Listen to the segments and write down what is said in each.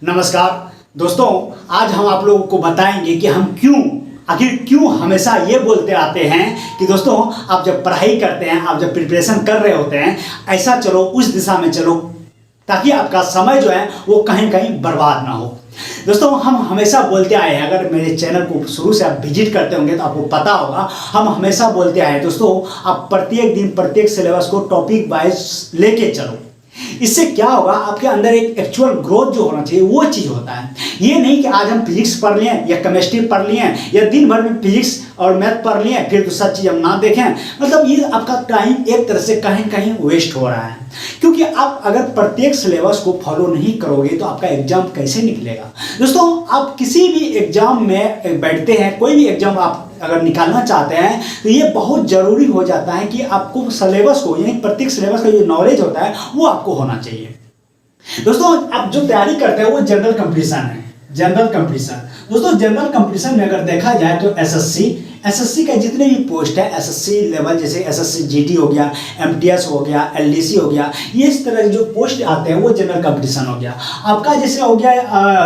नमस्कार दोस्तों, आज हम आप लोगों को बताएंगे कि हम आखिर क्यों हमेशा ये बोलते आते हैं कि दोस्तों आप जब पढ़ाई करते हैं, आप जब प्रिपरेशन कर रहे होते हैं, ऐसा चलो, उस दिशा में चलो, ताकि आपका समय जो है वो कहीं कहीं बर्बाद ना हो। दोस्तों हम हमेशा बोलते आए हैं, अगर मेरे चैनल को शुरू से आप विजिट करते होंगे तो आपको पता होगा, हम हमेशा बोलते आए हैं दोस्तों, आप प्रत्येक दिन प्रत्येक सिलेबस को टॉपिक वाइज लेके चलो। इससे क्या होगा, आपके अंदर एक एक्चुअल ग्रोथ जो होना चाहिए वो चीज़ होता है। ये नहीं कि आज हम फिजिक्स पढ़ लिए या केमिस्ट्री पढ़ लिए या दिन भर में फिजिक्स और मैथ पढ़ लिए फिर दूसरा चीज़ हम ना देखें, मतलब ये आपका टाइम एक तरह से कहीं कहीं वेस्ट हो रहा है। क्योंकि आप अगर प्रत्येक सिलेबस को फॉलो नहीं करोगे तो आपका एग्जाम कैसे निकलेगा। दोस्तों आप किसी भी एग्जाम में बैठते हैं, कोई भी एग्जाम आप अगर निकालना चाहते हैं तो ये बहुत ज़रूरी हो जाता है कि आपको सिलेबस को, यानी प्रत्येक सिलेबस का जो नॉलेज होता है वो आपको होना चाहिए। दोस्तों आप जो तैयारी करते हैं वो जनरल कंपटीशन है। जनरल कंपटीशन दोस्तों, जनरल कंपटीशन में अगर देखा जाए तो एसएससी का जितने भी पोस्ट है, एसएससी लेवल, जैसे एसएससी जीडी हो गया, एमटीएस हो गया, एलडीसी हो गया, ये इस तरह के जो पोस्ट आते हैं वो जनरल कंपटीशन हो गया। आपका जैसे हो गया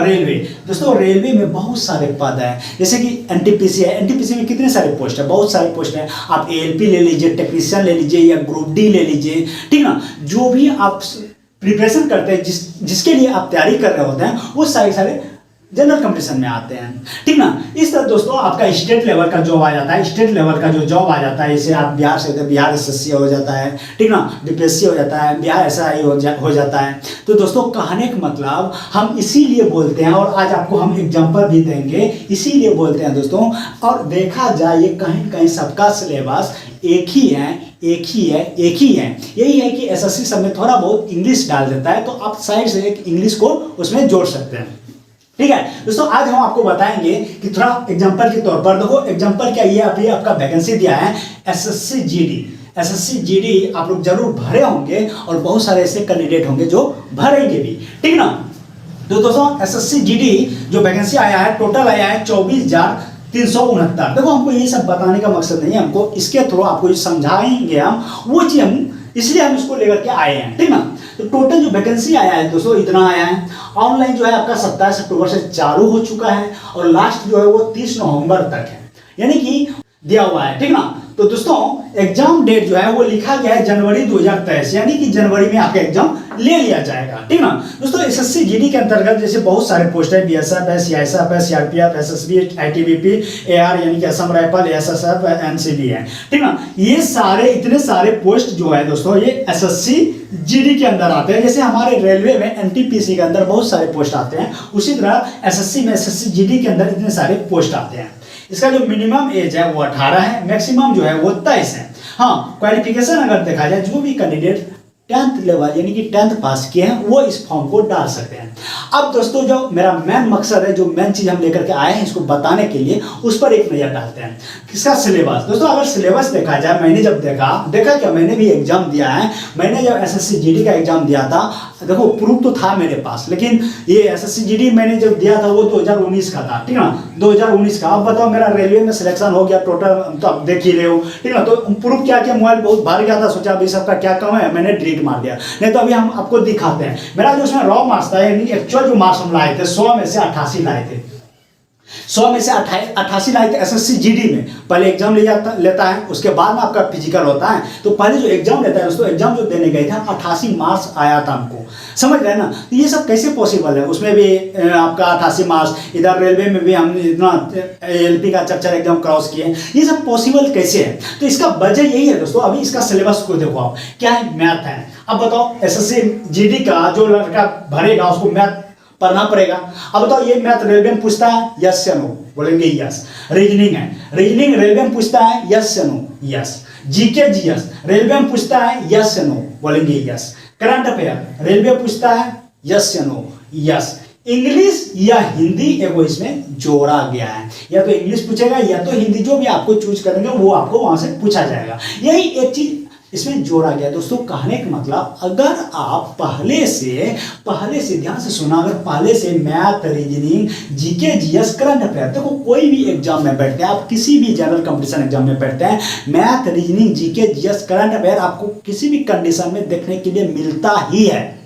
रेलवे। दोस्तों रेलवे में बहुत सारे पद हैं, जैसे कि एनटीपीसी है, एनटीपीसी में कितने सारे पोस्ट है, बहुत सारे पोस्ट हैं। आप एएलपी ले लीजिए, टेक्नीशियन ले लीजिए या ग्रुप डी ले लीजिए, ठीक ना। जो भी आप प्रिपरेशन करते हैं, जिसके लिए आप तैयारी कर रहे होते हैं, वो सारे जनरल कंपटीशन में आते हैं, ठीक ना। इस तरह दोस्तों आपका स्टेट लेवल का जॉब आ जाता है, स्टेट लेवल का जो जॉब आ जाता है, जैसे आप बिहार से होते हैं, बिहार एसएससी हो जाता है, ठीक ना, बीपीएससी हो जाता है, बिहार एसआई हो जाता है। तो दोस्तों कहने का मतलब हम इसीलिए बोलते हैं, और आज आपको हम एग्जाम्पल भी देंगे, इसीलिए बोलते हैं दोस्तों। और देखा जाए ये कहीं कहीं सबका सिलेबस एक ही है। यही है कि एसएससी सब में थोड़ा बहुत इंग्लिश डाल देता है, तो आप साइड से एक इंग्लिश को उसमें जोड़ सकते हैं, ठीक है। दोस्तों आज हम आपको बताएंगे कि थोड़ा एग्जांपल के तौर पर देखो, एग्जांपल क्या, ये आपका वैकेंसी दिया है एसएससी जीडी आप लोग जरूर भरे होंगे और बहुत सारे ऐसे कैंडिडेट होंगे जो भरेंगे भी, ठीक ना। तो दोस्तों एसएससी जीडी जो वैकेंसी आया है, टोटल आया है 24,369। देखो हमको ये सब बताने का मकसद नहीं है, हमको इसके थ्रू आपको समझाएंगे हम वो चीज, हम इसलिए हम इसको लेकर के आए हैं, ठीक ना। तो टोटल जो वैकेंसी आया है दोस्तों इतना आया है। ऑनलाइन जो है आपका 27 अक्टूबर से चालू हो चुका है और लास्ट जो है वो 30 नवंबर तक है, यानी कि दिया हुआ है, ठीक ना। तो दोस्तों एग्जाम डेट जो है वो लिखा गया है जनवरी 2023, यानी कि जनवरी में आपका एग्जाम ले लिया जाएगा, ठीक ना। दोस्तों एसएससी जीडी के अंतर्गत जैसे बहुत सारे पोस्ट है, बीएसएफ है, सीआईएसएफ है, सीआरपीएफ, एसएसबी, आईटीबीपी, एआर यानी कि असम राइफल, एसएसएफ, एनसीबी है, ठीक ना। ये सारे इतने सारे पोस्ट जो है दोस्तों ये एसएससी जीडी के अंदर आते हैं। जैसे हमारे रेलवे में एनटीपीसी के अंदर बहुत सारे पोस्ट आते हैं, उसी तरह एसएससी में एसएससी जीडी के अंदर इतने सारे पोस्ट आते हैं। इसका जो मिनिमम एज है वो 18 है, मैक्सिमम जो है वो 23 है। हाँ, क्वालिफिकेशन अगर देखा जाए, जो भी कैंडिडेट 10th लेवल यानी कि 10th पास किए हैं वो इस फॉर्म को डाल सकते हैं। अब दोस्तों जो मेरा मेन मकसद है, जो मेन चीज हम लेकर के आए हैं इसको बताने के लिए, उस पर एक नजर डालते हैं। किसका सिलेबस। दोस्तों अगर सिलेबस देखा जाए, मैंने जब देखा क्या, मैंने भी एग्जाम दिया है। मैंने जब एसएससी जीडी का एग्जाम दिया था, देखो प्रूफ तो था मेरे पास, लेकिन ये एसएससी जीडी मैंने जब दिया था वो 2019 का था, ठीक ना, 2019 का। अब बताओ मेरा रेलवे में सिलेक्शन हो गया टोटल, तो आप देख ही रहे हो, ठीक ना। तो प्रूफ क्या किया, मोबाइल बहुत भर गया था, सोचा अभी सबका क्या कम है, मैंने डिलीट मार दिया। नहीं तो अभी हम आपको दिखाते हैं मेरा जो उसमें रॉ मार्क्स था, यानी एक्चुअल जो मार्क्स हम लाए थे 100 में से 88 लाए थे, 100 में से 88 लाए थे एसएससी जीडी में। पहले एग्जाम लेता है, उसके बाद में आपका फिजिकल होता है। तो पहले जो एग्जाम लेता है दोस्तों, एग्जाम जो देने गए थे 88 मार्क्स आया था हमको, समझ रहे ना। तो ये सब कैसे पॉसिबल है, उसमें भी आपका 88 मार्क्स, इधर रेलवे में भी हम इतना एएलपी का 4 एग्जाम क्रॉस किए, ये सब पॉसिबल कैसे है। तो इसका वजह यही है दोस्तों। अभी इसका सिलेबस को देखो आप, क्या है, मैथ है। अब बताओ एसएससी जीडी का जो लड़का भरेगा उसको मैथ पढ़ना पड़ेगा। अब बताओ ये मैथ रेलवे में पूछता है, यस या नो, बोलेंगे यस। रीजनिंग है, रीजनिंग रेलवे में पूछता है, यस या no, yes. GK GS railway में पूछता है, यस या नो, बोलेंगे यस। करंट अफेयर रेलवे पूछता है, यस या नो, यस। इंग्लिश या हिंदी एगो इसमें जोड़ा गया है, या तो इंग्लिश पूछेगा या तो हिंदी, जो भी आपको चूज करेंगे वो आपको वहां से पूछा जाएगा। यही एक चीज इसमें जोड़ा गया। दोस्तों कहने का मतलब, अगर आप पहले से ध्यान से सुना, अगर पहले से math, reasoning, GK, GS, current affair, देखो कोई भी एग्जाम में बैठते हैं आप, किसी भी जनरल कंपटीशन एग्जाम में बैठते हैं, math, reasoning, GK, GS, current affair आपको किसी भी कंडीशन में देखने के लिए मिलता ही है।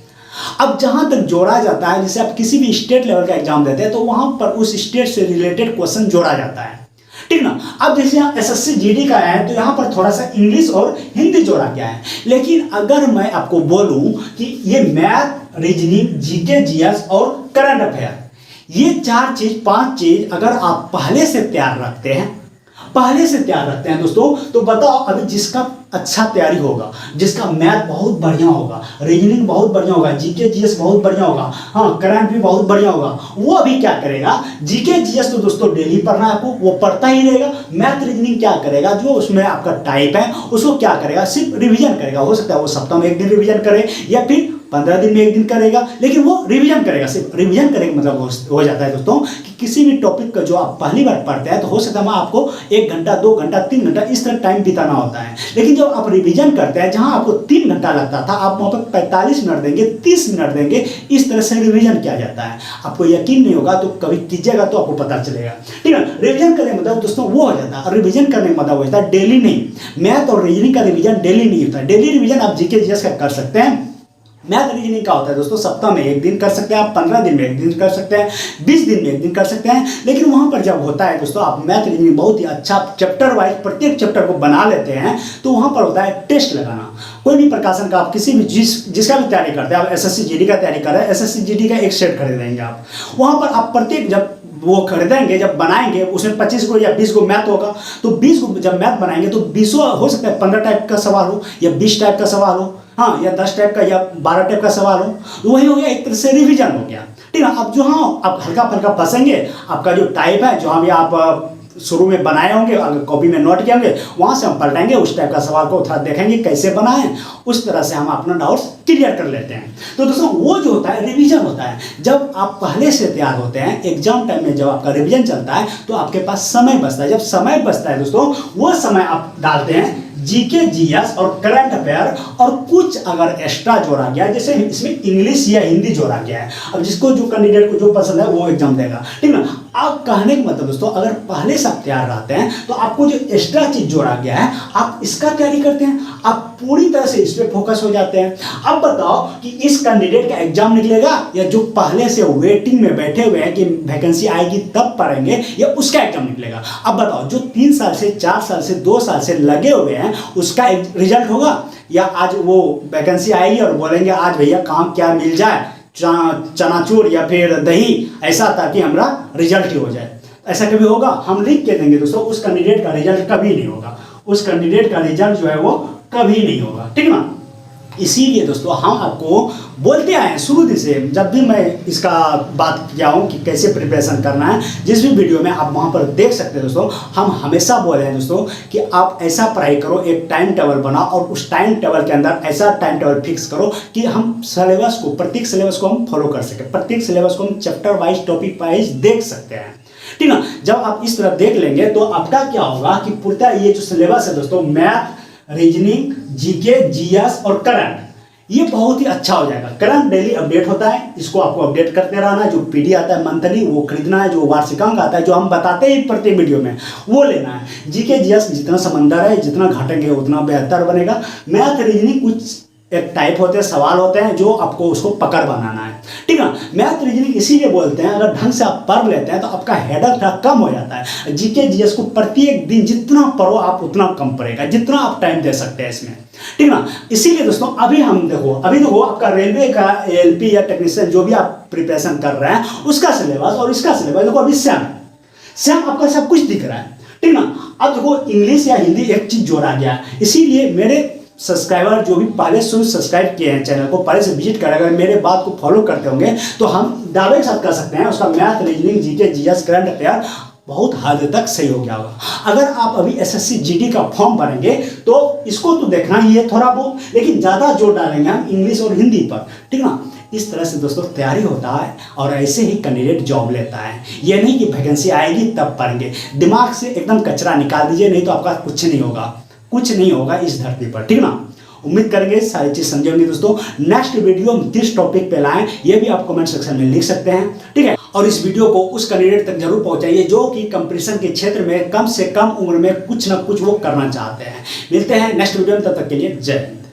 अब जहां तक जोड़ा जाता है, जैसे आप किसी भी स्टेट लेवल का एग्जाम देते हैं तो वहां पर उस स्टेट से रिलेटेड क्वेश्चन जोड़ा जाता है, ठीक ना। अब जैसे यहाँ एसएससी जीडी का है तो यहाँ पर थोड़ा सा इंग्लिश और हिंदी जोड़ा गया है। लेकिन अगर मैं आपको बोलूं कि ये मैथ, रीजनिंग, जीके, जीएस और करंट अफेयर, ये 4 चीज 5 चीज अगर आप पहले से तैयार रखते हैं दोस्तों, तो बताओ अभी जिसका अच्छा तैयारी होगा, जिसका मैथ बहुत बढ़िया होगा, रीजनिंग बहुत बढ़िया होगा, जीके जीएस बहुत बढ़िया होगा, हाँ करंट भी बहुत बढ़िया होगा, वो अभी क्या करेगा, जीके जीएस तो दोस्तों डेली पढ़ना है आपको, वो पढ़ता ही रहेगा। मैथ रीजनिंग क्या करेगा, जो उसमें आपका टाइप है उसको क्या करेगा, सिर्फ रिवीजन करेगा। हो सकता है वो सप्ताह में 1 दिन रिवीजन करे या फिर 15 दिन में 1 दिन करेगा, लेकिन वो रिवीजन करेगा। सिर्फ रिवीजन करेगा मतलब हो जाता है दोस्तों कि किसी भी टॉपिक का जो आप पहली बार पढ़ते हैं तो हो सकता है आपको 1 घंटा, 2 घंटा, 3 घंटा इस तरह टाइम बिताना होता है। लेकिन जब आप रिवीजन करते हैं, जहां आपको 3 घंटा लगता था, आप वहां पर 45 मिनट देंगे, 30 मिनट देंगे, इस तरह से रिवीजन किया जाता है। आपको यकीन नहीं होगा तो कभी कीजिएगा तो आपको पता चलेगा, ठीक है। रिवीजन करने मतलब दोस्तों वो हो जाता है, और रिवीजन करने का मतलब हो जाता है डेली नहीं। मैथ और रीजनिंग का रिवीजन डेली नहीं होता है। डेली रिवीजन आप जीके जीएस का कर सकते हैं। मैथ रीजनिंग का होता है दोस्तों सप्ताह में 1 दिन कर सकते हैं आप, 15 दिन में 1 दिन कर सकते हैं, 20 दिन में 1 दिन कर सकते हैं। लेकिन वहां पर जब होता है दोस्तों आप मैथ रीजनिंग बहुत ही अच्छा चैप्टर वाइज प्रत्येक चैप्टर को बना लेते हैं, तो वहां पर होता है टेस्ट लगाना। कोई भी प्रकाशन का आप किसी भी जिसका भी तैयारी करते हैं, आप एसएससी जीडी का तैयारी कर रहे हैं, एसएससी जीडी का एक सेट खरीदेंगे आप, वहां पर आप प्रत्येक जब वो खरीदेंगे, जब बनाएंगे, उसमें 25 को या 20 को मैथ होगा, तो 20 को जब मैथ बनाएंगे तो 20 हो सकता है 15 टाइप का सवाल हो या 20 टाइप का सवाल हो, हाँ, या 10 टाइप का या 12 टाइप का सवाल हो, वही हो गया, एक तरह से रिवीजन हो गया, ठीक है। अब जो हाँ आप हल्का फुल्का फंसेंगे, आपका जो टाइप है, जो भी आप शुरू में बनाए होंगे, अगर कॉपी में नोट किए होंगे, वहां से हम पलटेंगे, उस टाइप का सवाल को थोड़ा देखेंगे कैसे बनाएं, उस तरह से हम अपना डाउट्स क्लियर कर लेते हैं। तो दोस्तों वो जो होता है रिवीजन होता है। जब आप पहले से तैयार होते हैं, एग्जाम टाइम में जब आपका रिवीजन चलता है तो आपके पास समय बचता है। जब समय बचता है दोस्तों, वो समय आप डालते हैं जीके जीएस और करंट अफेयर, और कुछ अगर एक्स्ट्रा जोड़ा गया, जैसे इसमें इंग्लिश या हिंदी जोड़ा गया है, अब जिसको जो कैंडिडेट को जो पसंद है वो एग्जाम देगा, ठीक ना। आप कहने का मतलब दोस्तों, अगर पहले से आप तैयार रहते हैं तो आपको जो एक्स्ट्रा चीज जोड़ा गया है आप इसका तैयारी करते हैं, आप पूरी तरह से इस पे फोकस हो जाते हैं। अब बताओ कि इस कैंडिडेट का एग्जाम निकलेगा या जो पहले से वेटिंग में बैठे हुए हैं कि वैकेंसी आएगी तब पढ़ेंगे, या उसका एग्जाम निकलेगा। अब बताओ जो 3 साल से 4 साल से 2 साल से लगे हुए हैं उसका रिजल्ट होगा, या आज वो वैकेंसी आएगी और बोलेंगे आज भैया काम क्या मिल जाए, चनाचूर या फिर दही, ऐसा ताकि हमारा रिजल्ट ही हो जाए। ऐसा कभी होगा? हम लिख के देंगे दोस्तों, उस कैंडिडेट का रिजल्ट कभी नहीं होगा, उस कैंडिडेट का रिजल्ट जो है वो कभी नहीं होगा, ठीक ना। इसीलिए दोस्तों हम आपको बोलते आए हैं शुरू दिन से, जब भी मैं इसका बात किया हूँ कि कैसे प्रिपरेशन करना है, जिस भी वीडियो में आप वहाँ पर देख सकते हैं दोस्तों, हम हमेशा बोले हैं दोस्तों कि आप ऐसा पढ़ाई करो, एक टाइम टेबल बनाओ, और उस टाइम टेबल के अंदर ऐसा टाइम टेबल फिक्स करो कि हम सिलेबस को, प्रत्येक सिलेबस को हम फॉलो कर सकें, प्रत्येक सिलेबस को हम चैप्टर वाइज, टॉपिक वाइज देख सकते हैं, ठीक ना। जब आप इस तरह देख लेंगे तो आपका क्या होगा कि पूरा ये जो सिलेबस है दोस्तों, मैथ, रीजनिंग, जीके, जीएस और करंट, ये बहुत ही अच्छा हो जाएगा। करंट डेली अपडेट होता है, इसको आपको अपडेट करते रहना है। जो पीडी आता है मंथली वो खरीदना है, जो वार्षिकांक आता है जो हम बताते हैं प्रत्येक वीडियो में वो लेना है। जीके जीएस जितना समंदर है, जितना घटेंगे उतना बेहतर बनेगा। मैथ रीजनिंग कुछ एक टाइप होते हैं, सवाल होते हैं जो आपको उसको पकड़ बनाना है, ठीक है। मैथ रीजनिंग इसीलिए बोलते हैं, अगर ढंग से आप पढ़ लेते हैं तो आपका हेडर थोड़ा कम हो जाता है। जीके जीएस को प्रत्येक दिन जितना पढ़ो आप उतना कम पड़ेगा, जितना आप टाइम दे सकते हैं इसमें, ठीक ना। इसीलिए दोस्तों अभी देखो आपका रेलवे का एलपी या टेक्नीशियन जो भी आप प्रिपरेशन कर रहे हैं उसका सिलेबस और इसका सिलेबस देखो अभी सेम आपका सब कुछ दिख रहा है, ठीक ना। अब देखो इंग्लिश या हिंदी एक चीज जोड़ा गया, इसीलिए मेरे सब्सक्राइबर जो भी पहले से सब्सक्राइब किए हैं चैनल को, पहले से विजिट करें, अगर मेरे बात को फॉलो करते होंगे तो हम दावे के साथ कर सकते हैं उसका math, reasoning, GK, GS, current affair बहुत हद तक सही हो गया होगा। अगर आप अभी एसएससी जीडी का फॉर्म भरेंगे तो इसको तो देखना ही है थोड़ा बहुत, लेकिन ज़्यादा जोर डालेंगे हम इंग्लिश और हिंदी पर, ठीक ना। इस तरह से दोस्तों तैयारी होता है और ऐसे ही कैंडिडेट जॉब लेता है। ये नहीं कि वैकेंसी आएगी तब पढ़ेंगे, दिमाग से एकदम कचरा निकाल दीजिए, नहीं तो आपका कुछ नहीं होगा, कुछ नहीं होगा इस धरती पर, ठीक ना। उम्मीद करेंगे सारी चीज समझे होंगे दोस्तों। नेक्स्ट वीडियो हम किस टॉपिक पे लाएं ये भी आप कमेंट सेक्शन में लिख सकते हैं, ठीक है। और इस वीडियो को उस कैंडिडेट तक जरूर पहुंचाइए जो कि कंपटीशन के क्षेत्र में कम से कम उम्र में कुछ ना कुछ वो करना चाहते हैं। मिलते हैं नेक्स्ट वीडियो में, तब तक के लिए जय हिंद।